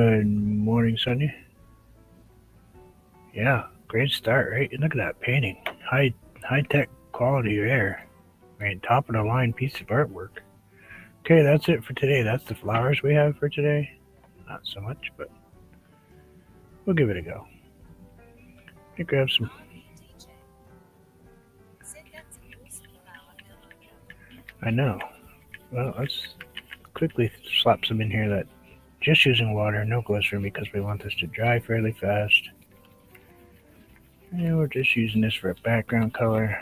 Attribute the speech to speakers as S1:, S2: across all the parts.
S1: Good morning, Sunday. Yeah, great start, right? Look at that painting. High tech quality there. Right, top of the line piece of artwork. Okay, that's it for today. That's the flowers we have for today. Not so much, but we'll give it a go. Let me grab some. I know. Well, let's quickly slap some in here that just using water, no glycerin, because we want this to dry fairly fast. And we're just using this for a background color.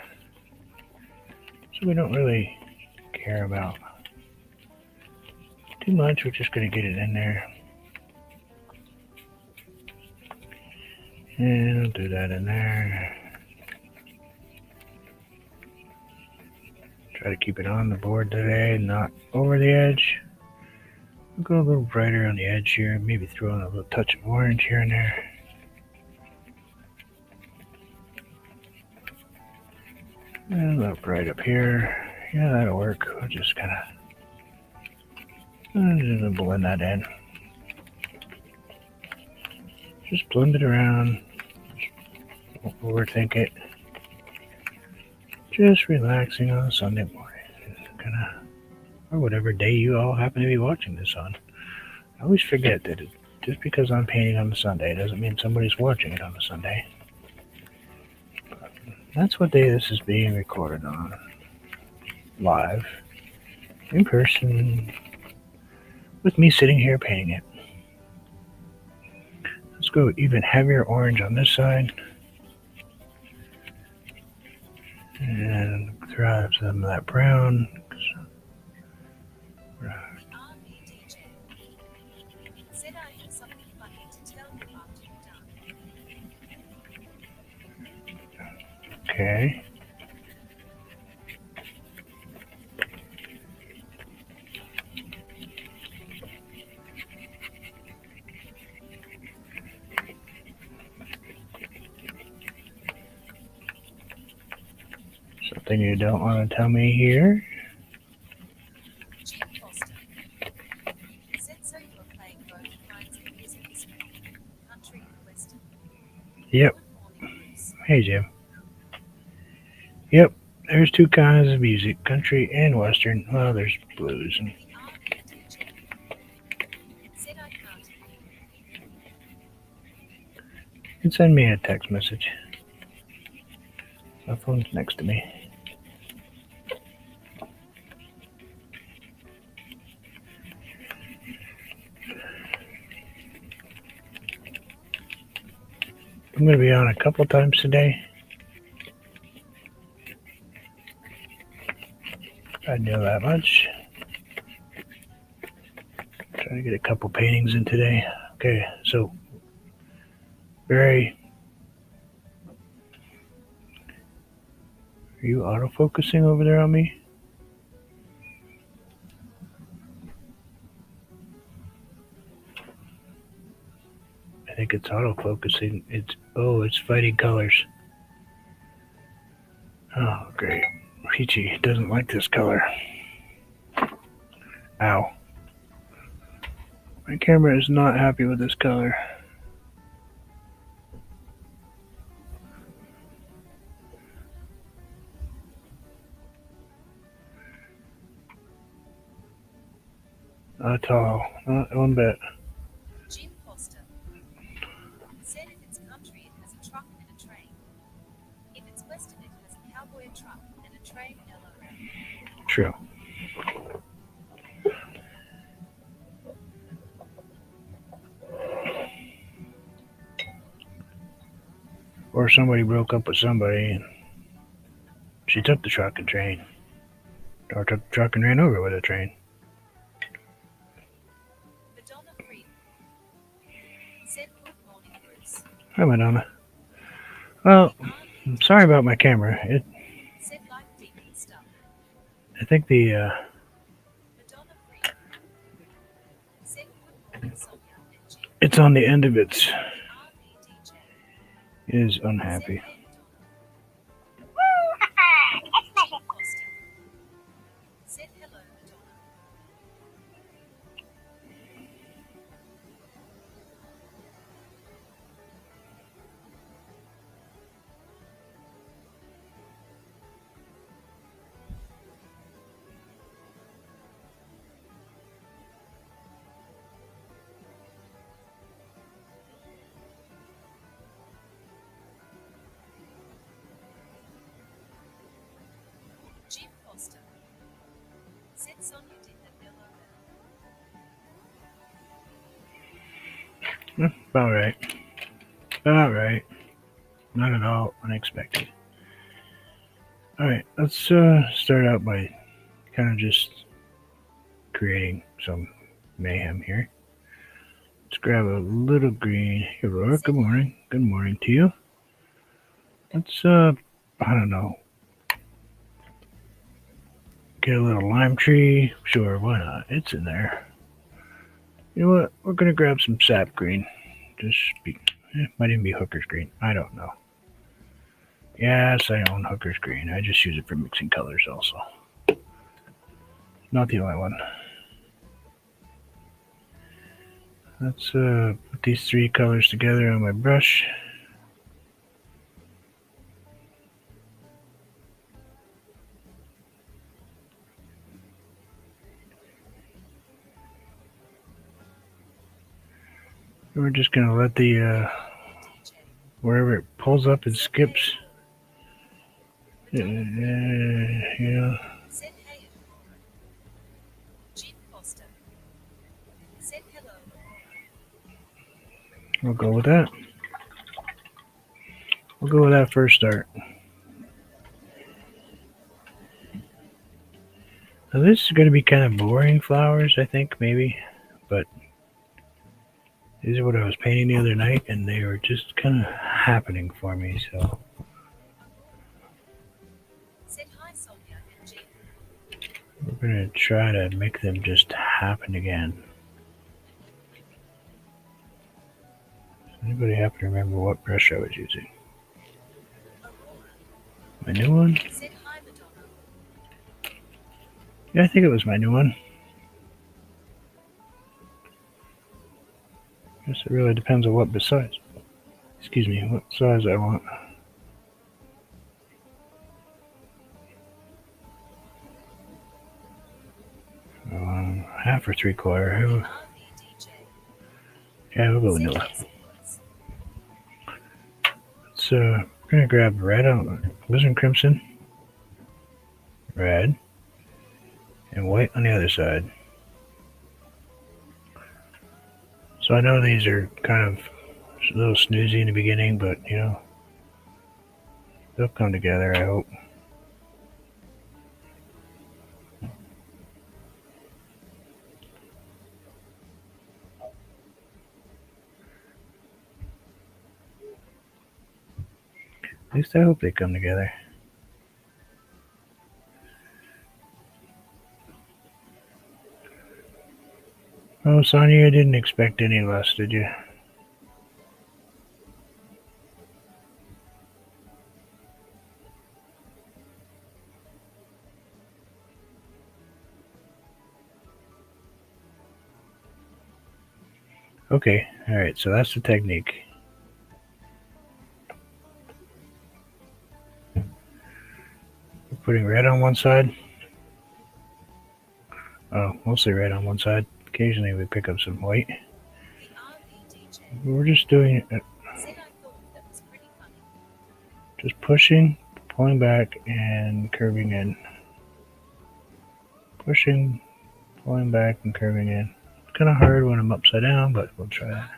S1: So we don't really care about too much. We're just going to get it in there. And I'll do that in there. Try to keep it on the board today, not over the edge. We'll go a little brighter on the edge here. Maybe throw in a little touch of orange here and there. And a little bright up here. Yeah, that'll work. We'll just kind of blend that in. Just blend it around. Don't overthink it. Just relaxing on a Sunday morning. Or whatever day you all happen to be watching this on. I always forget that just because I'm painting on a Sunday doesn't mean somebody's watching it on a Sunday. But that's what day this is being recorded on. Live. In person. With me sitting here painting it. Let's go even heavier orange on this side. And throw out some of that brown. Okay. Something you don't want to tell me here? Yep. Hey, Jim. Yep. There's two kinds of music, country and western. Well, there's blues. And you can send me a text message. My phone's next to me. I'm going to be on a couple times today. I know that much. Trying to get a couple paintings in today. Okay, so Barry, are you autofocusing over there on me? I think it's autofocusing. It's fighting colors. Oh, great. Peachy doesn't like this color. Ow. My camera is not happy with this color. Not at all. Not one bit. Jim Foster said if it's country, it has a truck and a train. If it's western, it has a cowboy, a truck, and a train all around. True. Or somebody broke up with somebody and she took the truck and train. Or took the truck and ran over with a train. Hi, Madonna. Well, I'm sorry about my camera. I think it's on the end of it is unhappy. About right. About right. Not at all unexpected. Alright, let's start out by kind of just creating some mayhem here. Let's grab a little green. Hey, Aurora, good morning. Good morning to you. Let's, I don't know, get a little lime tree. Sure, why not? It's in there. You know what? We're going to grab some sap green. Might even be hooker's green. I don't know. Yes, I own hooker's green. I just use it for mixing colors also. Not the only one. Let's put these three colors together on my brush. And we're just going to let the, wherever it pulls up and skips. Yeah. We'll go with that. We'll go with that first start. Now this is going to be kind of boring flowers, I think, maybe. But these are what I was painting the other night, and they were just kind of happening for me, so. We're going to try to make them just happen again. Does anybody happen to remember what brush I was using? My new one? Yeah, I think it was my new one. Guess it really depends on what size. Excuse me, what size I want. Half or 3/4. Yeah, we'll go vanilla. So we're gonna grab red on Blizzard Crimson, red, and white on the other side. So I know these are kind of a little snoozy in the beginning, but you know, they'll come together, I hope. At least I hope they come together. Oh, Sonia, you didn't expect any less, did you? Okay, alright, so that's the technique. We're putting red on one side. Oh, mostly red on one side. Occasionally we pick up some white. We're just doing it. Just pushing, pulling back, and curving in. Pushing, pulling back, and curving in. It's kind of hard when I'm upside down, but we'll try that.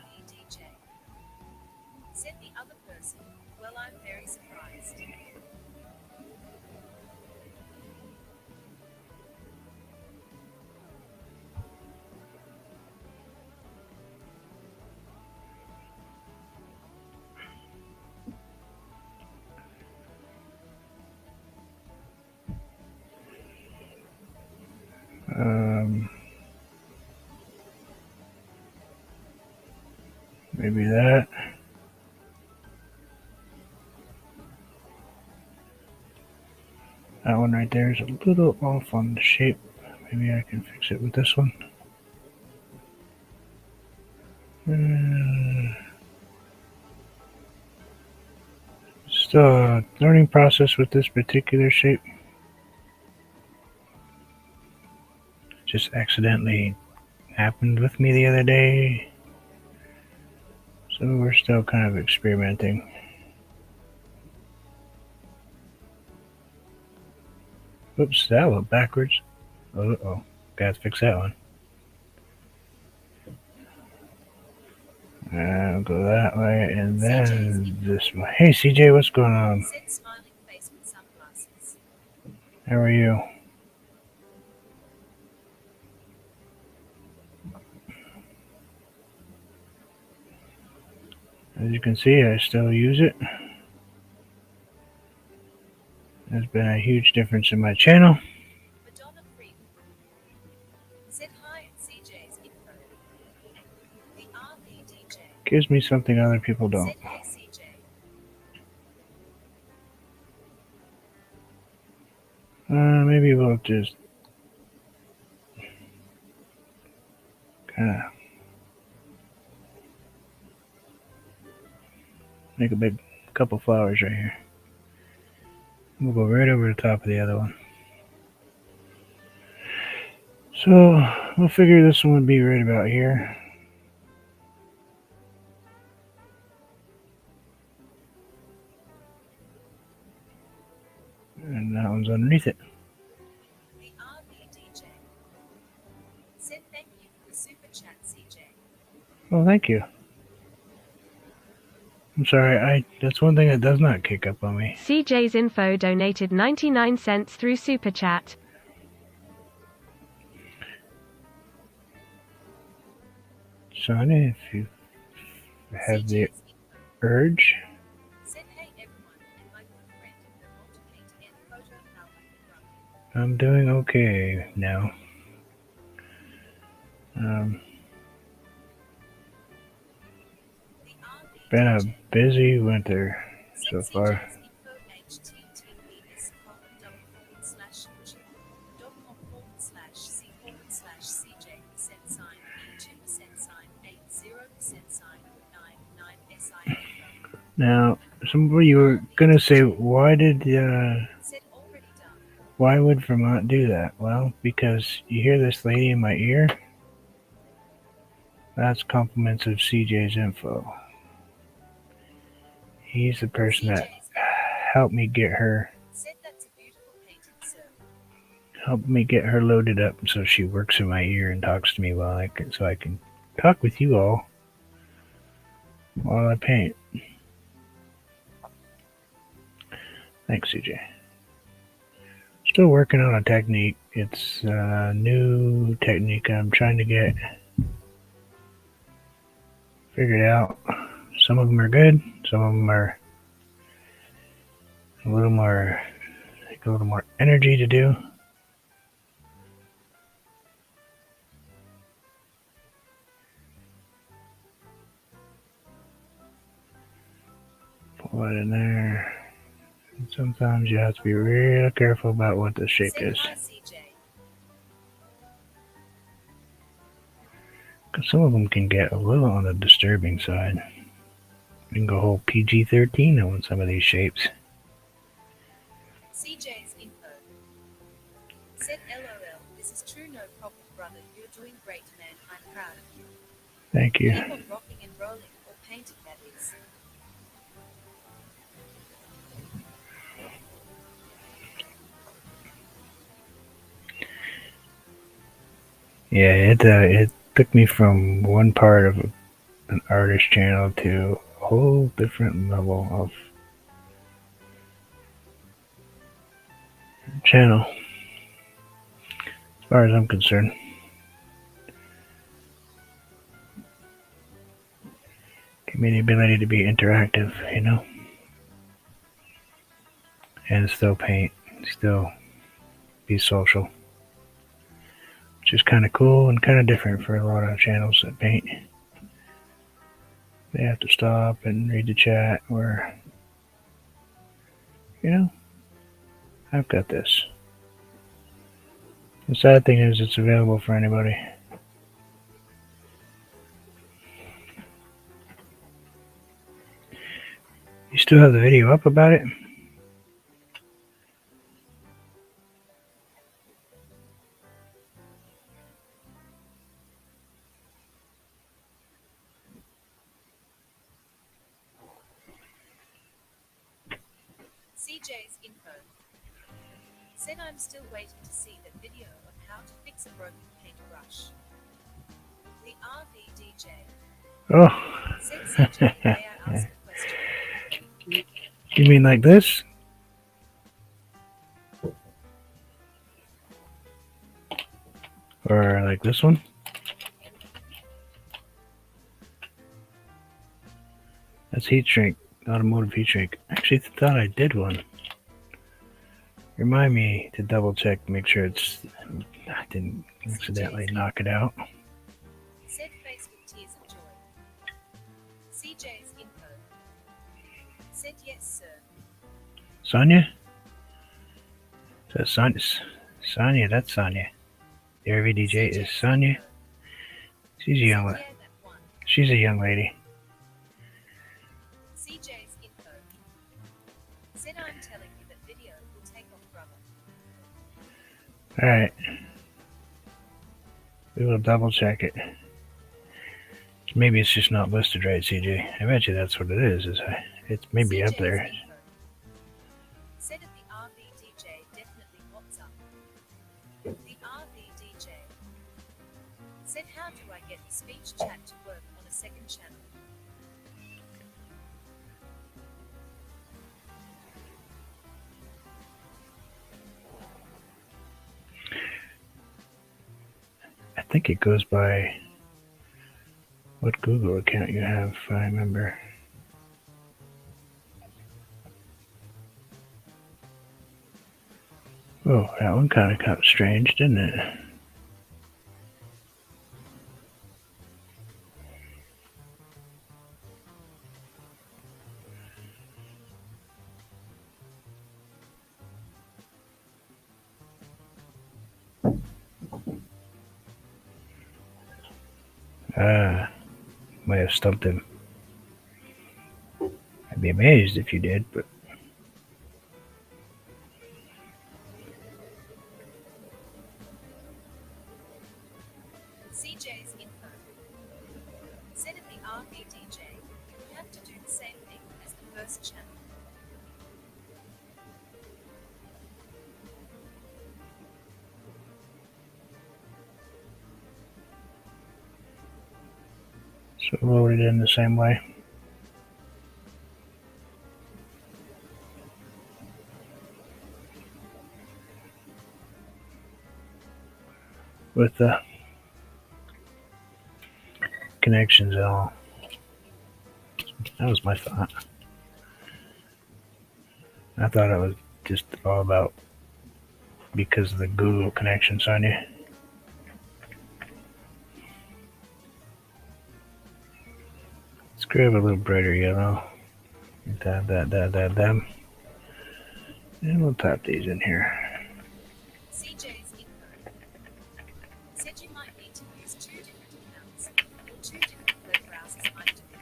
S1: Maybe that. That one right there is a little off on the shape. Maybe I can fix it with this one. Still a learning process with this particular shape. Just accidentally happened with me the other day. So we're still kind of experimenting. Oops, that went backwards. Uh-oh, gotta fix that one. I'll go that way and then this way. Hey CJ, what's going on? How are you? As you can see, I still use it. There's been a huge difference in my channel. Gives me something other people don't. Maybe we'll just kind of make a big couple flowers right here. We'll go right over the top of the other one. So we'll figure this one would be right about here. And that one's underneath it. Well, thank you. I'm sorry, that's one thing that does not kick up on me.
S2: CJ's Info donated 99 cents through Super Chat.
S1: Sonny, if you have the urge. I'm doing okay now. Been a busy winter so far. Now, some of you were gonna say, why would Vermont do that? Well, because you hear this lady in my ear. That's compliments of CJ's Info. He's the person that helped me get her loaded up so she works in my ear and talks to me so I can talk with you all while I paint. Thanks, CJ. Still working on a technique. It's a new technique I'm trying to get figured out. Some of them are good. Some of them are a little more energy to do. Pull it in there. And sometimes you have to be real careful about what the shape is. Because some of them can get a little on the disturbing side. You can go whole PG-13 on some of these shapes.
S3: CJ's Info. Said LOL, this is true, no problem, brother. You're doing great, man. I'm proud of you.
S1: Thank you.
S3: Keep on rocking and rolling, or painting, that is.
S1: Yeah, it took me from one part of an artist channel to a whole different level of channel, as far as I'm concerned. Give me the ability to be interactive, you know, and still paint, still be social, which is kind of cool and kind of different for a lot of channels that paint. They have to stop and read the chat, or, you know, I've got this. The sad thing is it's available for anybody. You still have the video up about it?
S3: CJ's Info. Said I'm still waiting to see the video of how to fix a broken paintbrush. The RV DJ.
S1: Oh,
S3: CJ, may I ask a question?
S1: You mean like this? Or like this one? That's heat shrink, automotive heat shrink. Actually, thought I did one. Remind me to double check, make sure I didn't accidentally knock it out.
S3: Said face with tears of joy. CJ's info. Said yes, sir.
S1: Sonia? That's Sonia. Sonia, that's Sonia. The RV DJ is Sonia. She's a young lady. She's a young lady.
S3: CJ's info. Said I'm telling you that video will take off, brother.
S1: Alright. We will double check it. Maybe it's just not listed right, CJ. I bet you that's what it is. It's maybe up there.
S3: info. Said at the RV DJ, definitely what's up. The RV DJ. Said how do I get the speech chat to work on a second channel?
S1: I think it goes by what Google account you have, if I remember. Oh, that one kind of got strange, didn't it? Might have stumped him. I'd be amazed if you did, but
S3: CJ's info. Said at the RV DJ, you have to do the same thing as the first channel.
S1: so load it in the same way. With the connections and all. That was my thought. I thought it was just all about because of the Google connection, Sonia. Let's grab a little brighter yellow. Dab that. And we'll tap these in here.
S3: CJ's info. Said you might need to use 2 different accounts or 2 different web browsers might do it.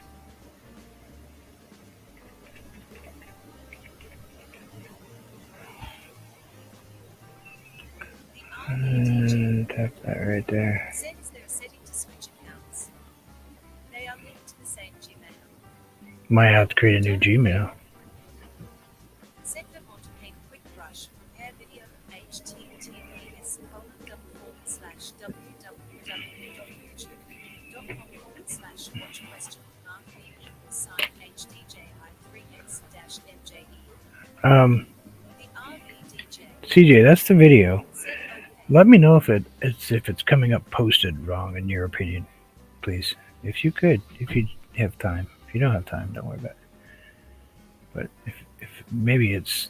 S3: The RV DJ.
S1: Tap that right there.
S3: Said is there a setting to switch accounts? They are linked to the same Gmail.
S1: Might have to create a new Gmail.
S3: Said Vermont to paint quick brush, prepare video, https://www.youtube.com/watch?HDJI3x-MJE. The RV DJ.
S1: CJ, that's the video.
S3: Said okay.
S1: Let me know if it's coming up posted wrong in your opinion, please. If you could, if you have time. If you don't have time, don't worry about it. But if maybe it's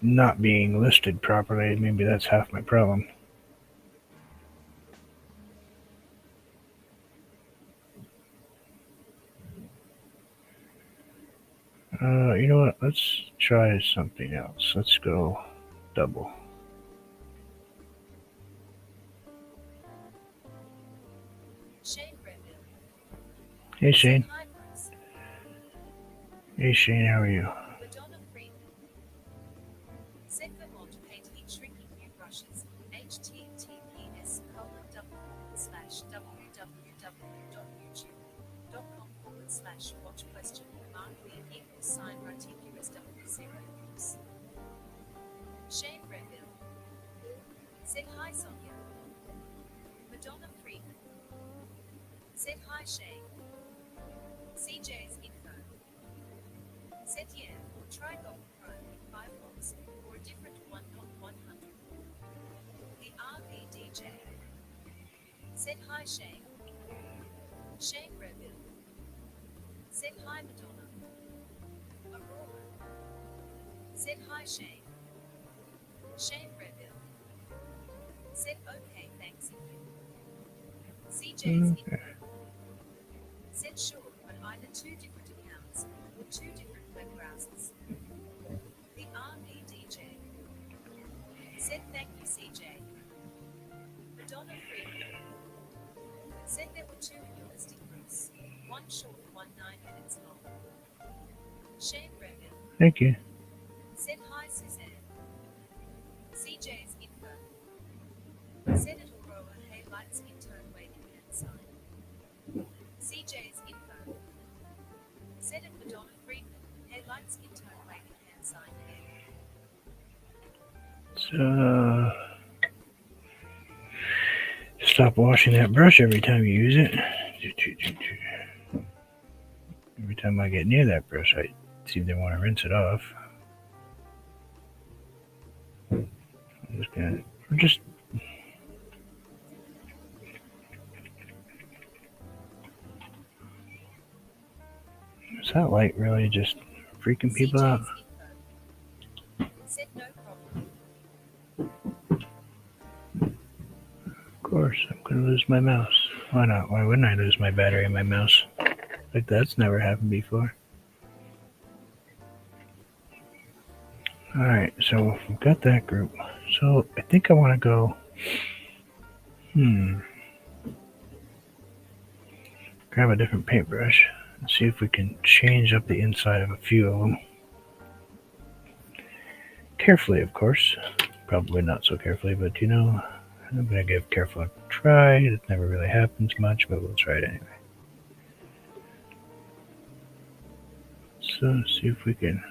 S1: not being listed properly, maybe that's half my problem. You know what? Let's try something else. Let's go double.
S3: Shane Grenville.
S1: Hey Shane.
S3: Hi, Bruce.
S1: Hey Shane, how are you?
S3: Madonna Freeman. Said Vermont to paint heat shrinking new brushes. https://www.youtube.com/watch?mark_sign-RTQSW0. Shane Grenville. Said hi Sonia. Madonna Freeman. Said hi Shane. CJ's Said hi Shane. Shane Reville. Said hi Madonna. Aurora. Said hi Shane. Shane Reville. Said okay thanks you. CJ's info. Said sure, but either two different accounts or two different web browsers. The RV DJ. Said thank you CJ. Madonna Freeman. Said there were two in your listing, Bruce. One short, one 9 minutes long. Shane Reville.
S1: Thank you.
S3: Said hi Suzanne. CJ's info. Said it Aurora, hey lights in turn waving hand sign. CJ's info. Said it Madonna Freeman, hey lights in turn waving hand sign again.
S1: So stop washing that brush every time you use it. Every time I get near that brush, I seem to want to rinse it off. Just is that light really just freaking people out?
S3: Said no problem.
S1: Of course, I'm gonna lose my mouse. Why not? Why wouldn't I lose my battery in my mouse? Like that's never happened before. Alright, so we've got that group. So I think I want to go grab a different paintbrush and see if we can change up the inside of a few of them. Carefully, of course. Probably not so carefully, but you know, I'm going to give careful a try. It never really happens much, but we'll try it anyway. So, see if we can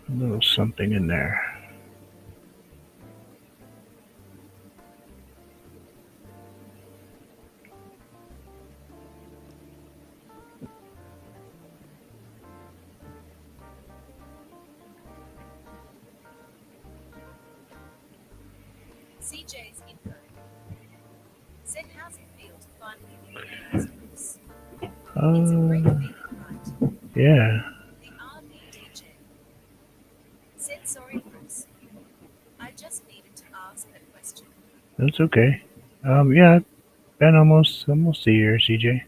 S1: a little something in there.
S3: CJ's info. Said how's it feel to finally be customers? It's a great feeling, right?
S1: Yeah.
S3: The RV DJ. Said sorry, Bruce. I just needed to ask that question.
S1: That's okay. Yeah, been almost a year, CJ.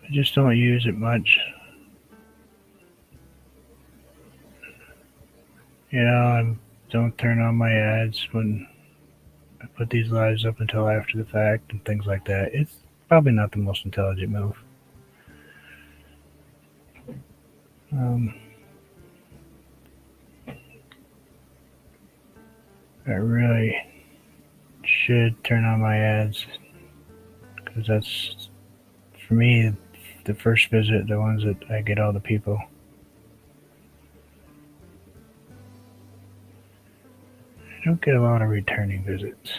S1: I just don't use it much. You know, I don't turn on my ads when I put these lives up until after the fact and things like that. It's probably not the most intelligent move. I really should turn on my ads because that's, for me, the first visit, the ones that I get all the people. I don't get a lot of returning visits.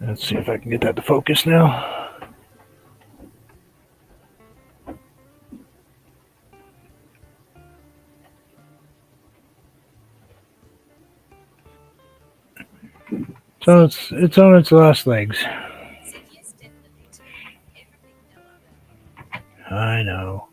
S1: Let's see if I can get that to focus now. So it's on its last legs.
S3: Said yes, definitely too. Everything LOL.
S1: I know.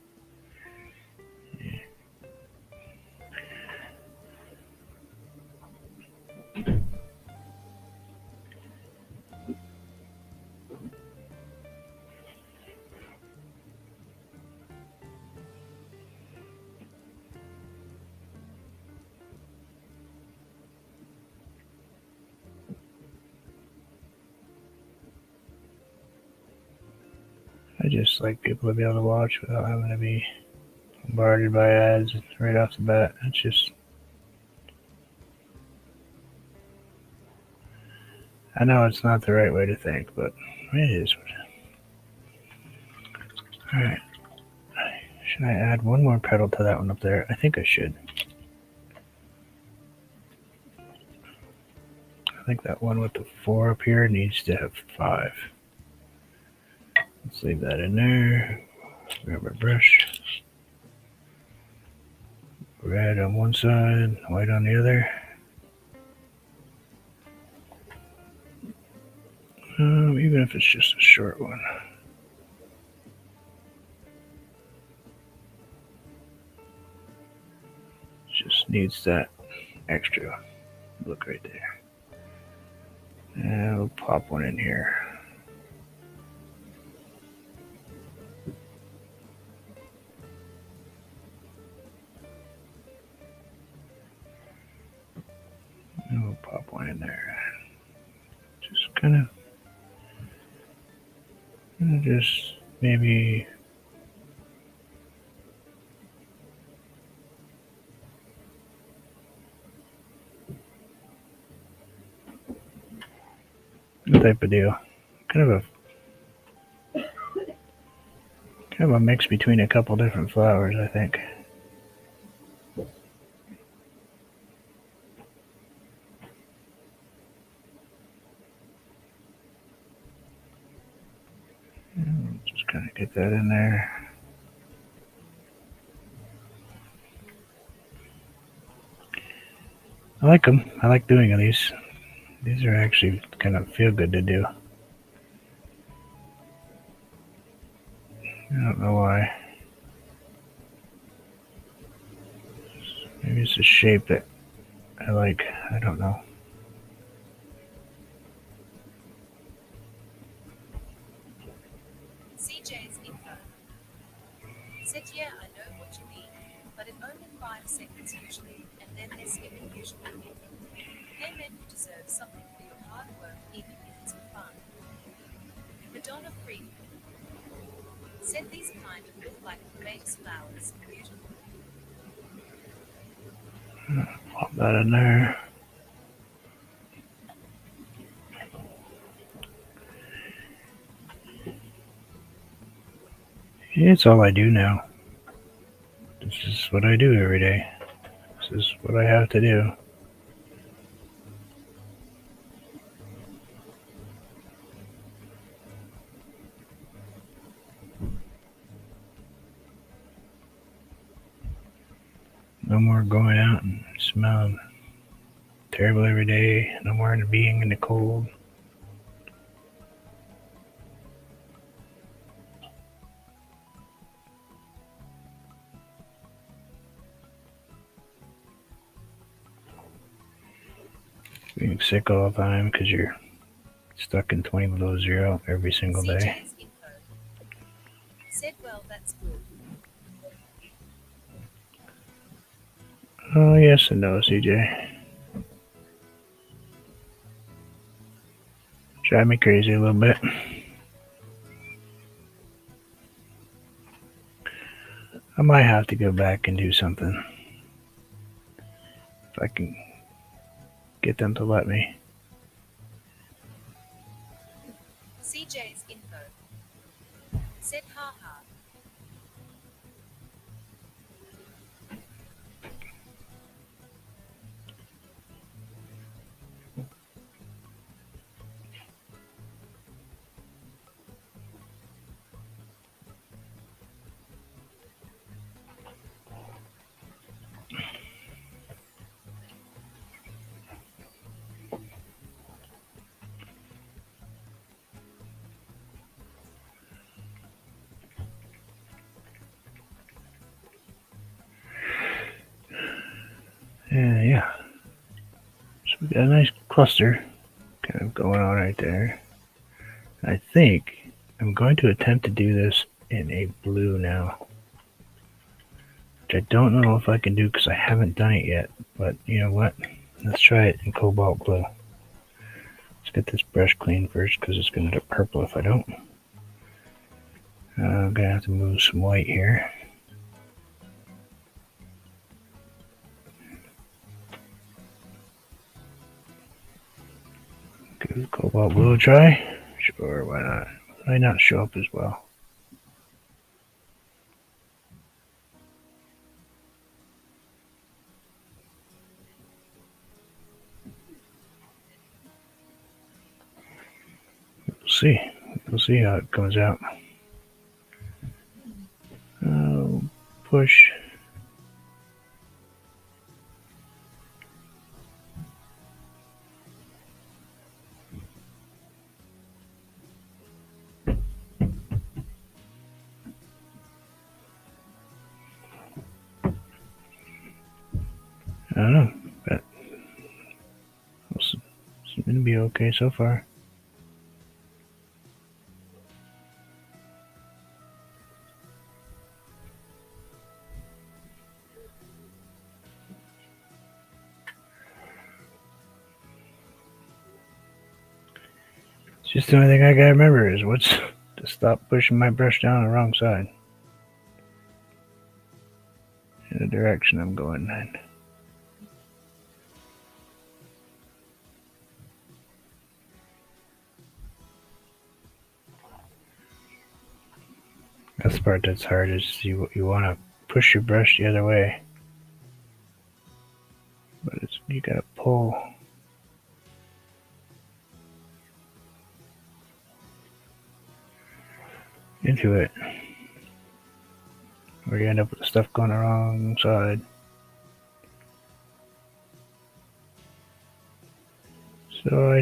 S1: I just like people to be able to watch without having to be bombarded by ads right off the bat. It's just, I know it's not the right way to think, but it is. Alright. Should I add one more petal to that one up there? I think I should. I think that one with the 4 up here needs to have 5. Let's leave that in there. Grab our brush. Red on one side, white on the other. Even if it's just a short one. Just needs that extra look right there. And we'll pop one in here. And we'll pop one in there. Just kind of, just maybe. Type of deal. Kind of a mix between a couple different flowers, I think. Just kind of get that in there. I like them. I like doing these. These are actually kind of feel good to do. I don't know why. Maybe it's a shape that I like. I don't know.
S3: CJ's info. Said, yeah, I know what you mean, but in only 5 seconds usually, and then they skip it usually. Hey man, you deserve something for your hard work, even if it's for fun. Madonna Free said these kind of look like vase flowers. Beautiful.
S1: Pop that in there. It's all I do now. This is what I do every day. This is what I have to do. No more going out and smelling terrible every day. No more being in the cold. Being sick all the time because you're stuck in 20 below zero every single day.
S3: CJ's info. Said, well, that's good.
S1: Oh, yes and no, CJ. Drive me crazy a little bit. I might have to go back and do something. If I can get them to let me.
S3: CJ's info. Said, haha.
S1: Yeah. So we got a nice cluster kind of going on right there. I think I'm going to attempt to do this in a blue now. Which I don't know if I can do because I haven't done it yet. But you know what? Let's try it in cobalt blue. Let's get this brush clean first because it's going to look purple if I don't. I'm going to have to move some white here. Give cobalt blue a try. Sure, why not? Might not show up as well. see. We'll see how it comes out. Push. I don't know, but it's going to be okay so far. It's just the only thing I gotta remember is what's to stop pushing my brush down the wrong side in the direction I'm going in. That's the part that's hard, is you want to push your brush the other way, but you gotta pull into it, or you end up with the stuff going the wrong side. So I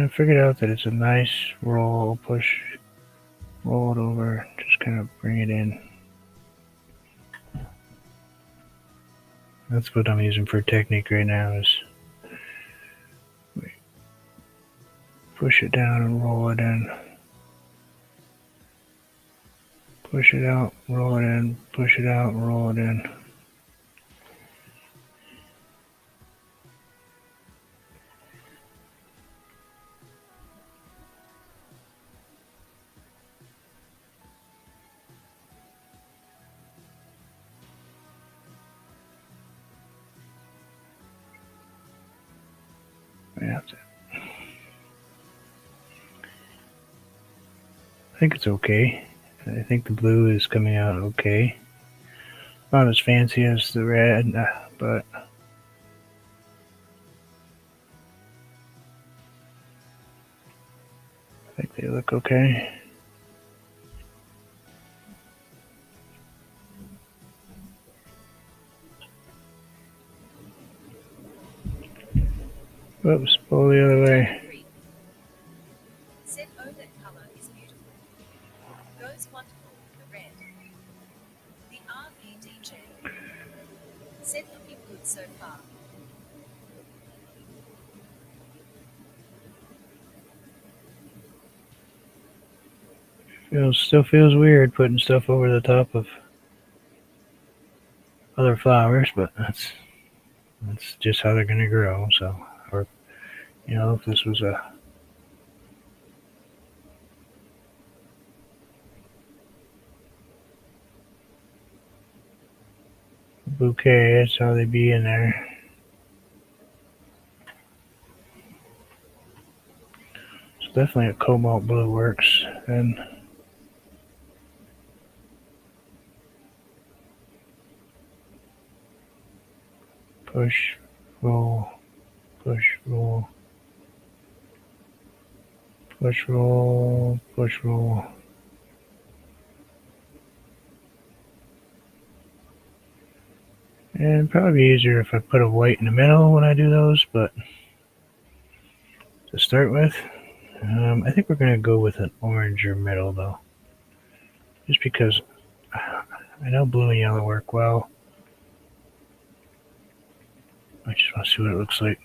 S1: figured out that it's a nice roll, roll it over, just kind of bring it in. That's what I'm using for technique right now, is push it down and roll it in. Push it out, roll it in, push it out, roll it in. Yeah, that's it. I think it's okay. I think the blue is coming out okay. Not as fancy as the red, but I think they look okay. Oops, pull the other way.
S3: Said, oh, that color is beautiful. Goes wonderful with the red. The RV DJ. Said, looking good so far.
S1: Still feels weird putting stuff over the top of other flowers, but that's just how they're gonna grow. So, or if this was a bouquet, that's how they be in there. So definitely a cobalt blue works. And push, roll, push, roll, push, roll, push, roll. And probably be easier if I put a white in the middle when I do those, but to start with, I think we're going to go with an orange or middle though. Just because I know blue and yellow work well. I just want to see what it looks like.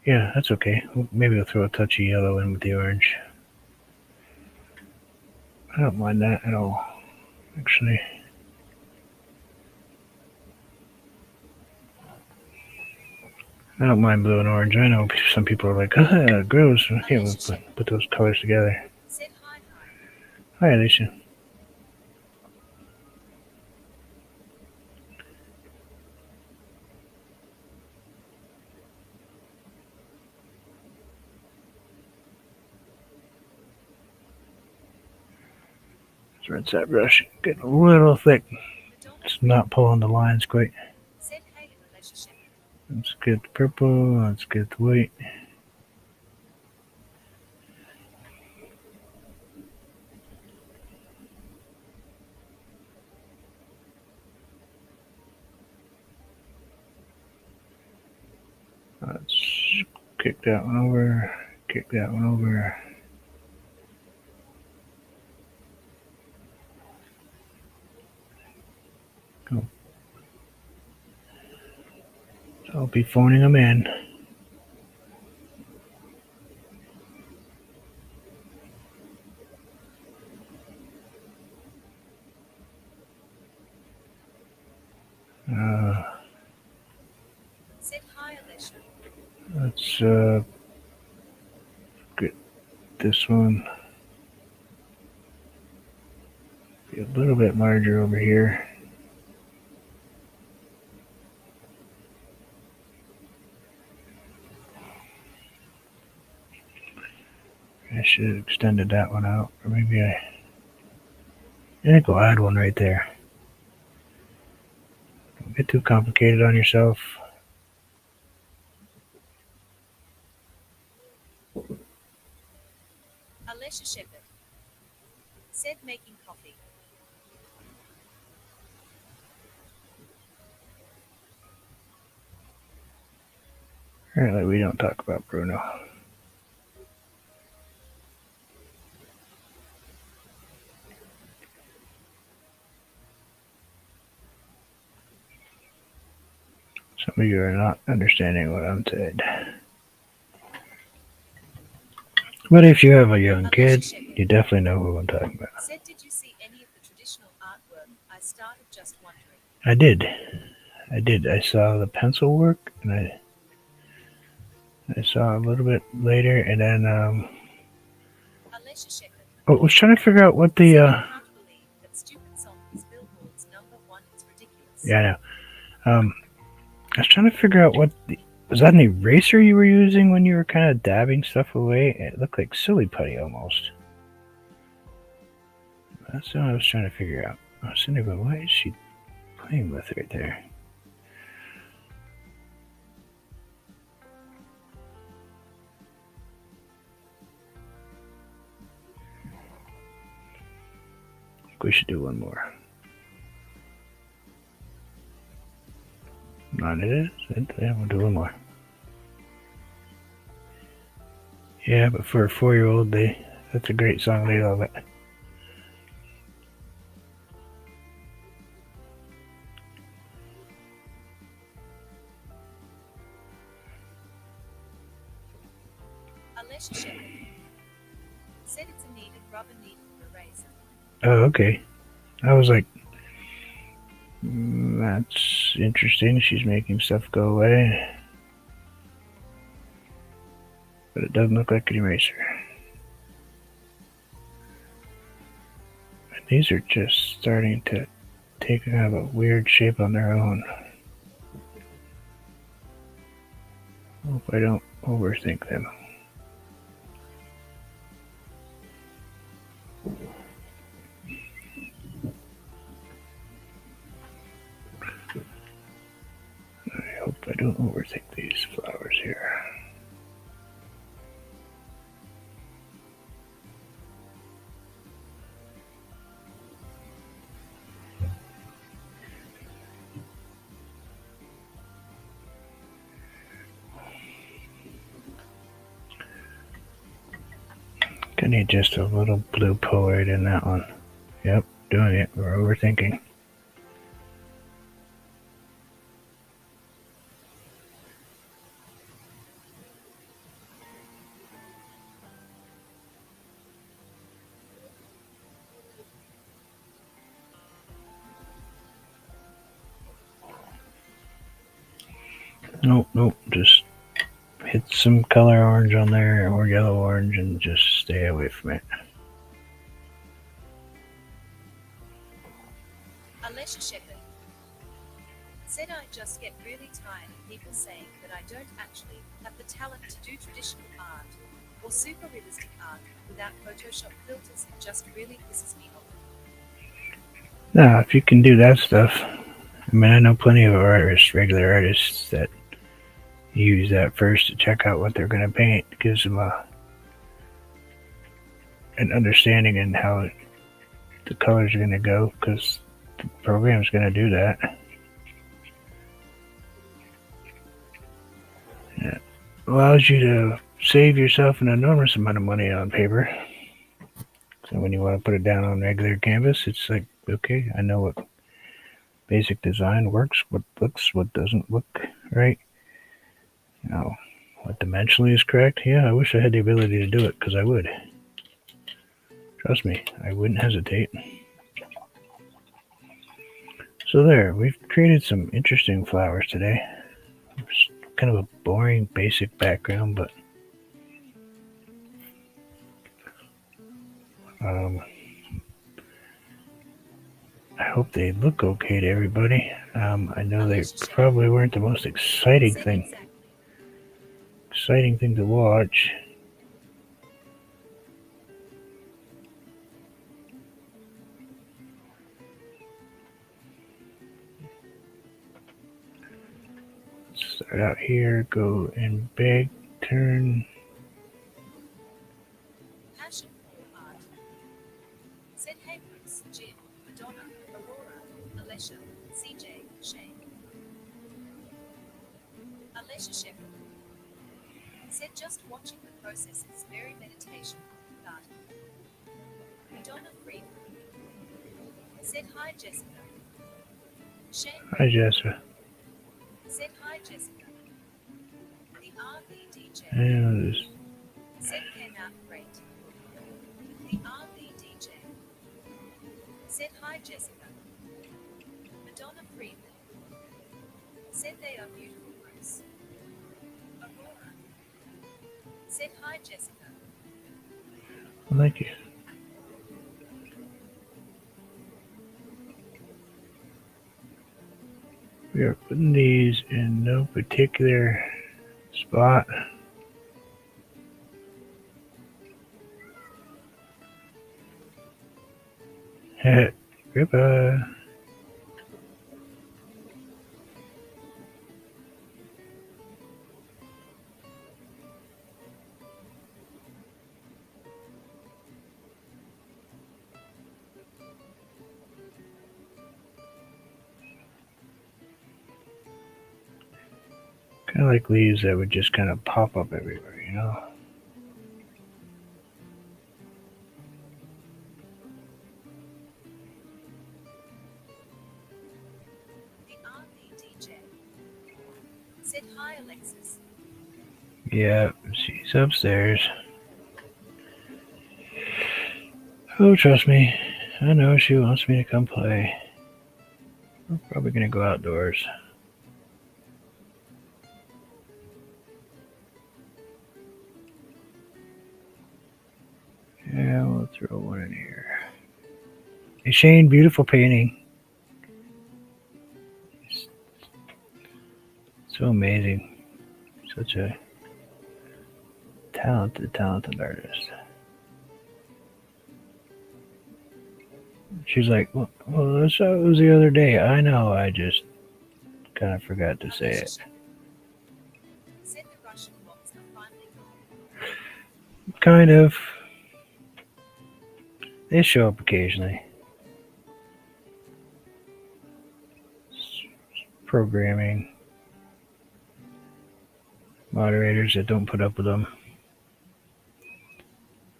S1: Yeah, that's okay. Maybe we'll throw a touch of yellow in with the orange. I don't mind that at all, actually. I don't mind blue and orange. I know some people are like, gross. Okay, we'll put those colors together.
S3: Said, hi.
S1: Hi, Alicia. Let's rinse that brush. Getting a little thick. It's not pulling the lines quite.
S3: Said, hey, relationship.
S1: Let's get the purple. Let's get the white. Let's kick that one over. Kick that one over. Go. So I'll be phoning them in.
S3: Said hi, Alicia.
S1: Let's get this one. Be a little bit larger over here. I should have extended that one out, or maybe I think I'll add one right there. Don't get too complicated on yourself.
S3: Alicia Shepherd. Said making coffee.
S1: Apparently we don't talk about Bruno. Some of you are not understanding what I'm saying. But if you have a young kid, you definitely know who I'm talking about.
S3: Said, did you see any of the traditional artwork? I started just wondering.
S1: I did. I saw the pencil work, and I saw a little bit later, and then
S3: Alicia Shepherd.
S1: I was trying to figure out what the
S3: I can't believe that stupid song is Billboard's #1. It's ridiculous.
S1: yeah, I know. I was trying to figure out was that an eraser you were using when you were kind of dabbing stuff away? It looked like silly putty almost. That's what I was trying to figure out. I was sitting there going, what is she playing with right there? I think we should do one more. Not it is. Yeah, we'll do one more. Yeah, but for a 4-year-old, that's a great song. They love it.
S3: Alicia Shepherd. Said it's a needed rubber needle eraser.
S1: Oh, okay. I was like, that's interesting. She's making stuff go away. But it doesn't look like an eraser. And these are just starting to take kind of a weird shape on their own. Hope I don't overthink them. I hope I don't overthink these flowers here. I need just a little blue Polaroid in that one. Yep, doing it. We're overthinking. Nope. Just hit some color orange on there or yellow orange and just stay away from it.
S3: Alicia Shepherd. Said I just get really tired of people saying that I don't actually have the talent to do traditional art or super realistic art without Photoshop filters. It just really pisses me off.
S1: Now, if you can do that stuff, I mean, I know plenty of artists, regular artists, that use that first to check out what they're going to paint. It gives them an understanding in how the colors are going to go, because the program's going to do that. Yeah, allows you to save yourself an enormous amount of money on paper. So when you want to put it down on regular canvas, it's like, okay, I know what basic design works, what looks, what doesn't look right. You know, what dimensionally is correct. Yeah, I wish I had the ability to do it, because I would. Trust me, I wouldn't hesitate. So there, we've created some interesting flowers today. It's kind of a boring, basic background, but I hope they look okay to everybody. I know they probably weren't the most exciting thing to watch. Start out here, go in big, turn.
S3: Passion for art. Said hey Bruce, Jim, Madonna, Aurora, Alessia, CJ, Shane. Alessia Shepherd. Said just watching the process is very meditation. God. Madonna Freeman. Said hi Jessica. Shane.
S1: Hi, Jessica.
S3: Said hi Jessica. The RV DJ.
S1: And just
S3: Said came out great. The RV DJ. Said hi Jessica. Madonna Freeman. Said they are beautiful Bruce. Aurora. Said hi Jessica.
S1: thank you. We are putting these in no particular spot. Goodbye. Kind of like leaves that would just kind of pop up everywhere, you know?
S3: The RV DJ. Said hi Alexis.
S1: Yeah, she's upstairs. Oh, trust me. I know she wants me to come play. We're probably going to go outdoors. Yeah, we'll throw one in here. Hey, Shane, beautiful painting. So amazing. Such a talented artist. She's like, well, that's how it was the other day. I know, I just kind of forgot to say it.
S3: Said the Russian bots are finally gone.
S1: Kind of. They show up occasionally. Programming. Moderators that don't put up with them.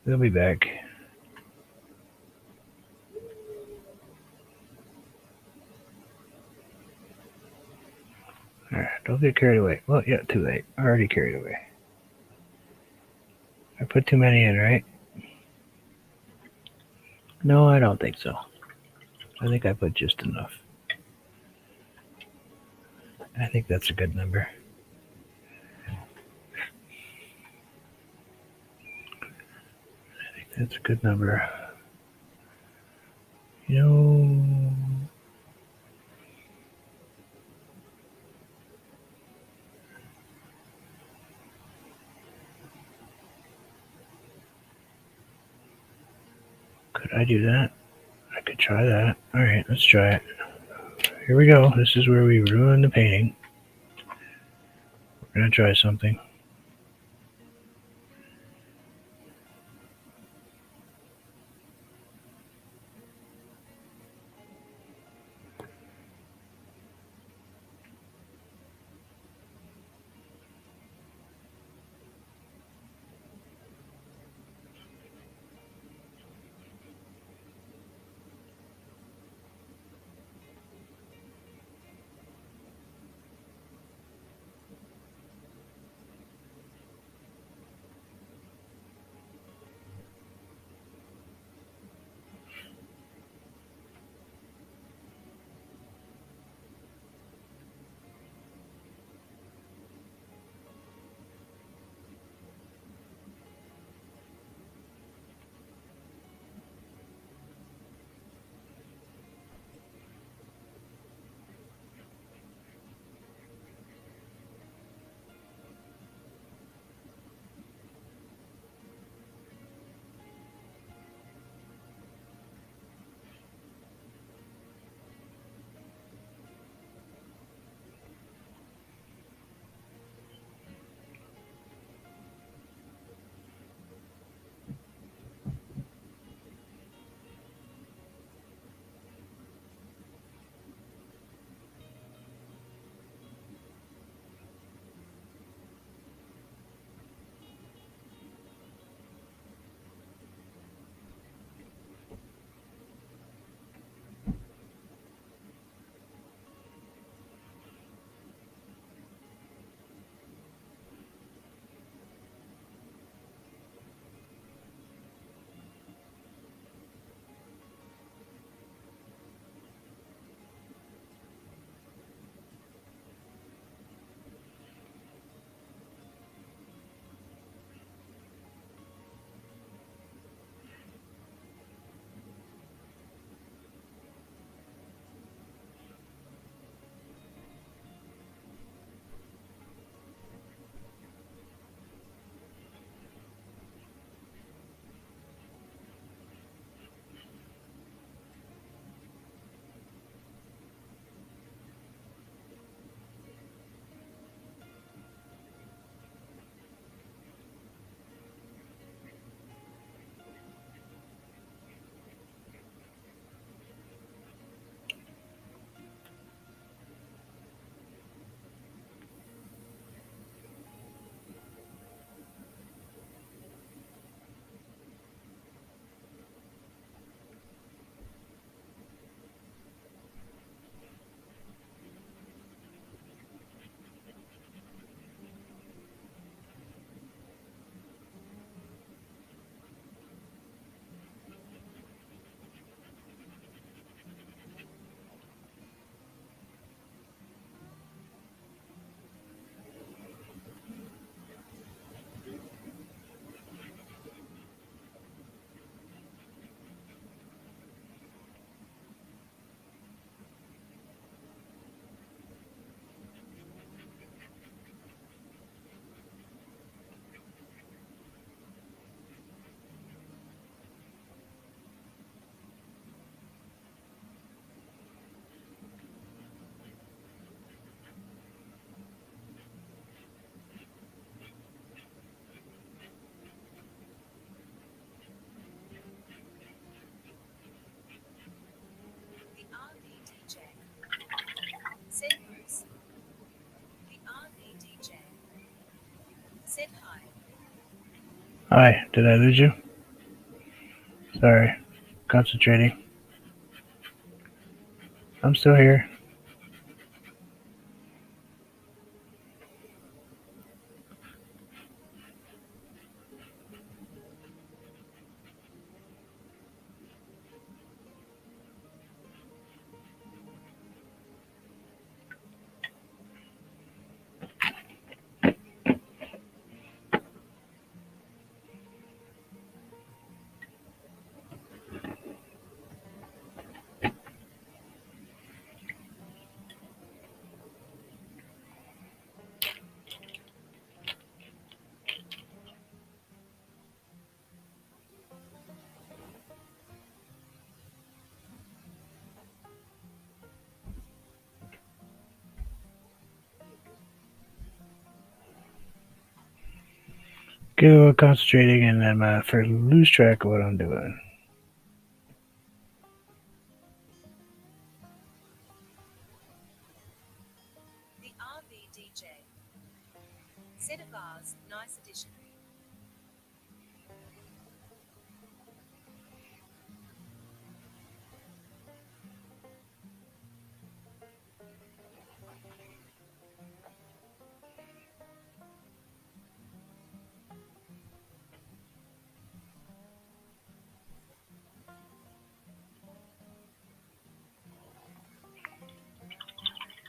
S1: They'll be back. Alright, don't get carried away. Well, yeah, too late. Already carried away. I put too many in, right? No, I don't think so. I think I put just enough. I think that's a good number. That's a good number. You know, could I do that? I could try that. Alright, let's try it. Here we go. This is where we ruin the painting. We're going to try something.
S3: Said hi.
S1: Hi, did I lose you? Sorry, concentrating. I'm still here. Get a little concentrating and I'm lose track of what I'm doing.
S3: The RV DJ. Said a vase, nice addition.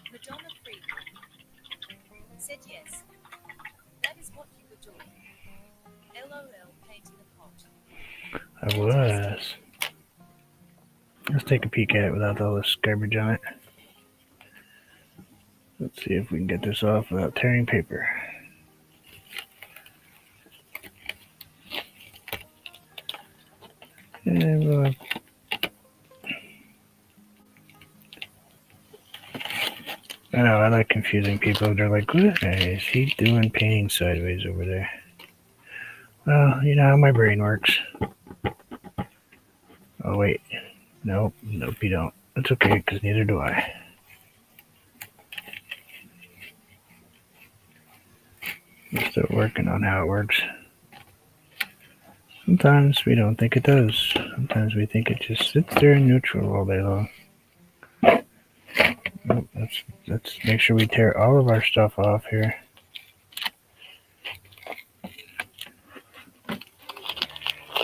S3: Madonna Freeman. Said yes. That is what you were doing. LOL painting a pot.
S1: I was. Let's take a peek at it without all this garbage on it. Let's see if we can get this off without tearing paper. And I know, I like confusing people. They're like, what is he doing painting sideways over there? Well, you know how my brain works. Oh, wait. Nope, you don't. That's okay, because neither do I. I'm still working on how it works. Sometimes we don't think it does. Sometimes we think it just sits there in neutral all day long. Nope, let's make sure we tear all of our stuff off here.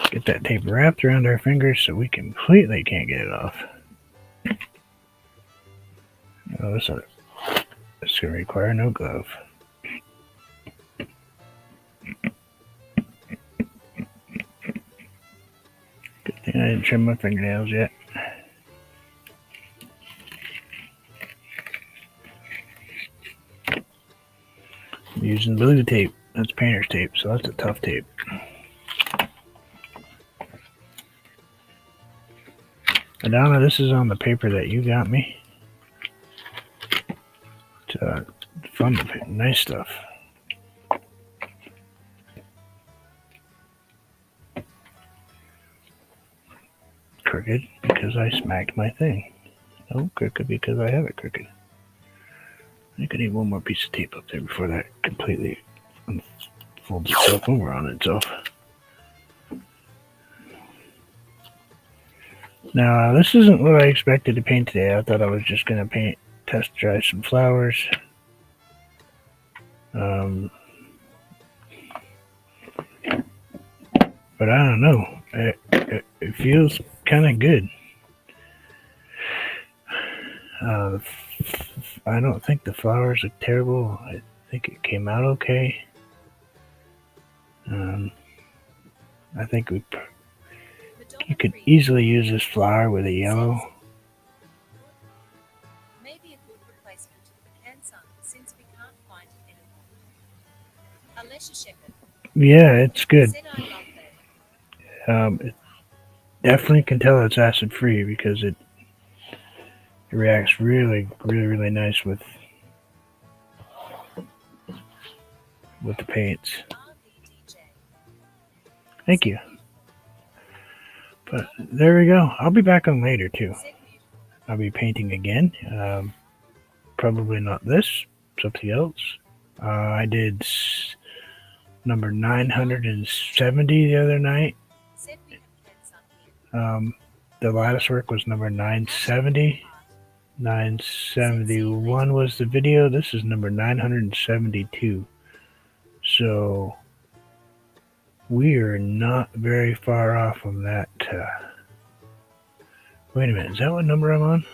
S1: Get that tape wrapped around our fingers so we completely can't get it off. Oh, this is going to require no glove. Good thing I didn't trim my fingernails yet. I'm using blue tape. That's painter's tape, so that's a tough tape. Adana, this is on the paper that you got me. It's fun to paint. Nice stuff. Crooked because I smacked my thing. No, crooked because I have it crooked. I think I need one more piece of tape up there before that completely unfolds itself over on itself. Now, this isn't what I expected to paint today. I thought I was just going to test dry some flowers. But I don't know. It feels kind of good. I don't think the flowers look terrible. I think it came out okay. I think you could easily use this flower with a yellow.
S3: Maybe a good replacement to the pecan since we can't find it anymore. Alessia Shepherd.
S1: Yeah, it's good.
S3: Said I love that.
S1: It definitely can tell it's acid free because it reacts really nice with the paints. Thank you. But there we go. I'll be back on later too. I'll be painting again. Probably not this. Something else. I did number 970 the other night.
S3: Said we have pets up here.
S1: The lattice work was number 970. 971 was the video. This is number 972. So we are not very far off from that. Wait a minute, is that what number I'm on?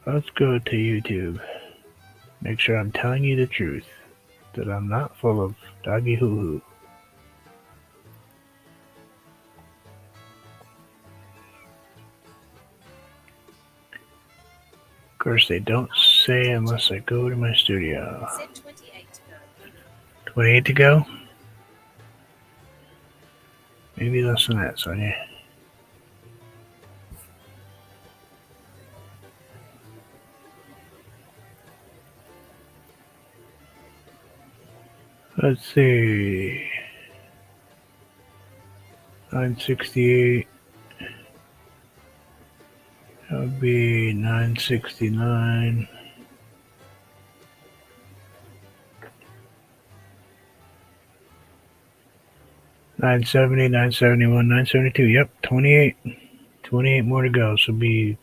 S1: Let's go to YouTube. Make sure I'm telling you the truth. That I'm not full of doggy hoo-hoo. Of course, they don't say unless I go to my studio.
S3: Said 28 to go.
S1: 28 to go? Maybe less than that, Sonia. Let's see. 968. That would be 969. $970, $971, $972. Yep, 28. 28 more to go. So be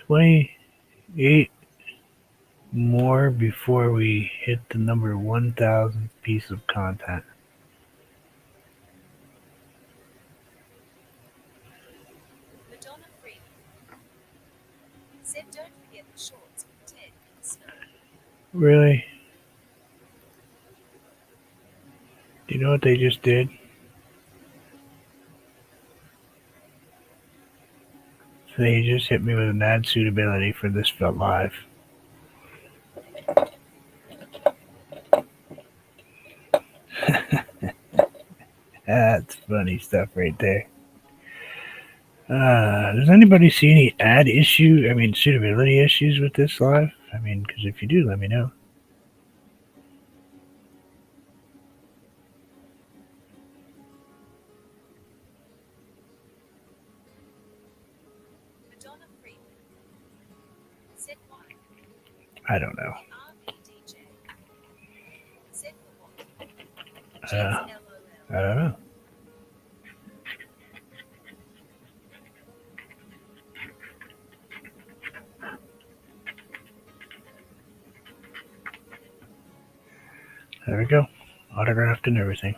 S1: 28 more before we hit the number 1,000 piece of content.
S3: Madonna Freeman. Said don't forget the shorts with Ted in the snow.
S1: Really? Do you know what they just did? They just hit me with an ad suitability for this live. That's funny stuff right there. Does anybody see any suitability issues with this live? Because if you do, let me know.
S3: Madonna Freeman. Said why?
S1: I don't know.
S3: The RV DJ. Said for what?
S1: I
S3: Jets LOL.
S1: don't know. There we go. Autographed and everything.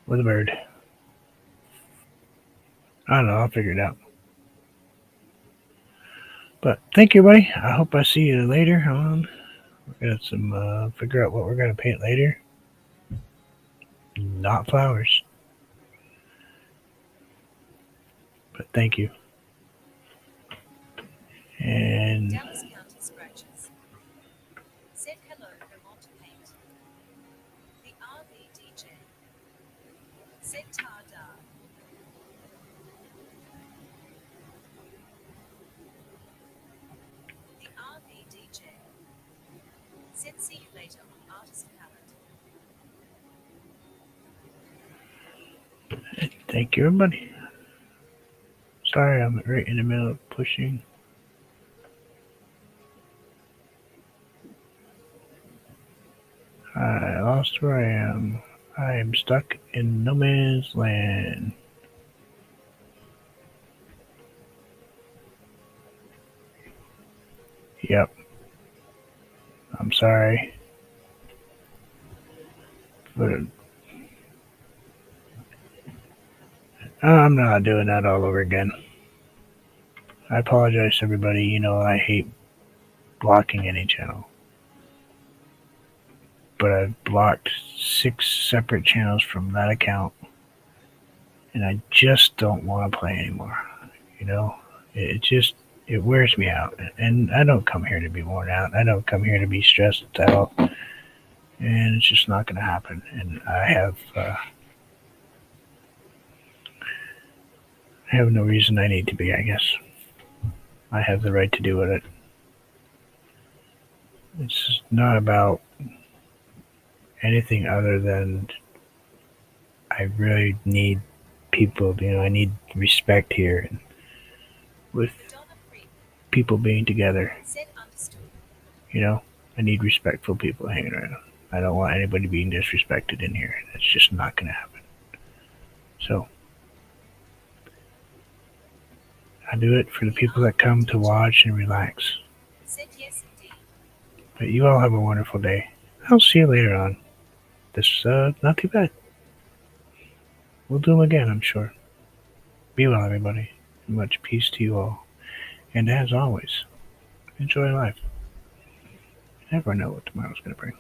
S1: With a bird. I don't know. I'll figure it out. But thank you, buddy. I hope I see you later on. We got some, figure out what we're going to paint later. Not flowers. But thank you. And
S3: Dallas County Scratches. Said hello, Vermont paint. The RV DJ. Said Tada. The RV DJ. Said see you later on Artist Palette.
S1: thank you, everybody. Sorry, I'm right in the middle of pushing. I lost where I am. I am stuck in no man's land. Yep. I'm sorry. But I'm not doing that all over again. I apologize to everybody. You know I hate blocking any channel. But I've blocked 6 separate channels from that account. And I just don't want to play anymore. You know? It wears me out. And I don't come here to be worn out. I don't come here to be stressed out. And it's just not going to happen. And I have no reason I need to be, I guess. I have the right to do it. It's not about anything other than I really need people, I need respect here. And with people being together.
S3: Said understood.
S1: You know, I need respectful people hanging around. I don't want anybody being disrespected in here. That's just not going to happen. So, I do it for the people that come to watch and relax.
S3: Said yes indeed.
S1: But you all have a wonderful day. I'll see you later on. This not too bad. We'll do them again, I'm sure. Be well, everybody. Much peace to you all. And as always, enjoy life. You never know what tomorrow's going to bring.